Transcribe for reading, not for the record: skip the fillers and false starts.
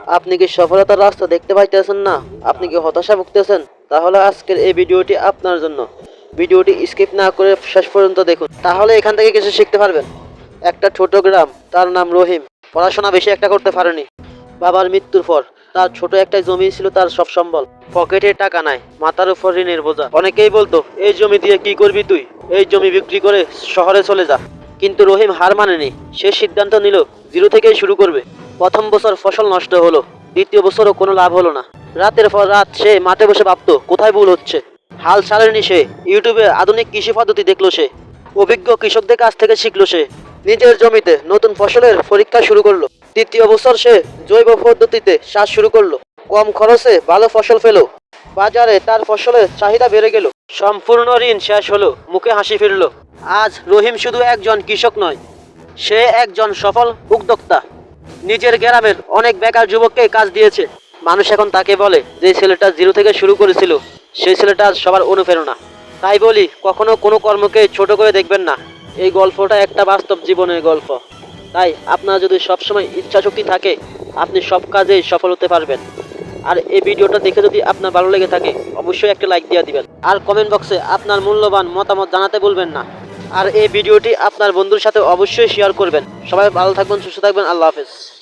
আপনি কি সফলতার রাস্তা দেখতে পাইতেছেন না? আপনি কি হতাশা ভুগতেছেন? তাহলে আজকের এই ভিডিওটি আপনার জন্য। ভিডিওটি স্কিপ না করে শেষ পর্যন্ত দেখুন, তাহলে এখান থেকে কিছু শিখতে পারবেন। একটা ছোট গ্রাম, তার নাম রহিম। পড়াশোনা বেশি একটা করতে পারেনি। বাবার মৃত্যুর পর তার ছোট একটা জমি ছিল তার সব সম্বল। পকেটে টাকা নাই, মাথার উপর ঋণের বোঝা। অনেকেই বলতো, এই জমি দিয়ে কি করবি তুই? এই জমি বিক্রি করে শহরে চলে যা। কিন্তু রহিম হার মানেনি। সে সিদ্ধান্ত নিল জিরো থেকেই শুরু করবে। প্রথম বছর ফসল নষ্ট হলো, দ্বিতীয় বছরও কোনো লাভ হলো না। রাতের পর রাত সে মাঠে বসে ভাবতো কোথায় ভুল হচ্ছে। হাল ছাড়েনি সে। ইউটিউবে আধুনিক কৃষি পদ্ধতি দেখলো সে। অভিজ্ঞ কৃষকদের কাছ থেকে শিখলো সে। নিজের জমিতে নতুন ফসলের পরীক্ষা শুরু করলো। তৃতীয় বছর সে জৈব পদ্ধতিতে চাষ শুরু করলো। কম খরচে ভালো ফসল পেল। বাজারে তার ফসলের চাহিদা বেড়ে গেল। সম্পূর্ণ ঋণ শেষ হলো, মুখে হাসি ফিরল। আজ রহিম শুধু একজন কৃষক নয়, সে একজন সফল উদ্যোক্তা। নিজের গ্রামের অনেক বেকার যুবককে কাজ দিয়েছে। মানুষ এখন তাকে বলে যে ছেলেটা জিরো থেকে শুরু করেছিল, সেই ছেলেটা আজ সবার অনুপ্রেরণা। তাই বলি, কখনো কোনো কর্মকে ছোট করে দেখবেন না। এই গল্পটা একটা বাস্তব জীবনের গল্প। তাই আপনার যদি সবসময় ইচ্ছাশক্তি থাকে, আপনি সব কাজেই সফল হতে পারবেন। আর এই ভিডিওটা দেখে যদি আপনার ভালো লেগে থাকে, অবশ্যই একটা লাইক দিয়ে দিবেন। আর কমেন্ট বক্সে আপনার মূল্যবান মতামত জানাতে ভুলবেন না। আর এই ভিডিওটি আপনার বন্ধুর সাথে অবশ্যই শেয়ার করবেন। সবাই ভালো থাকবেন, সুস্থ থাকবেন। আল্লাহ হাফেজ।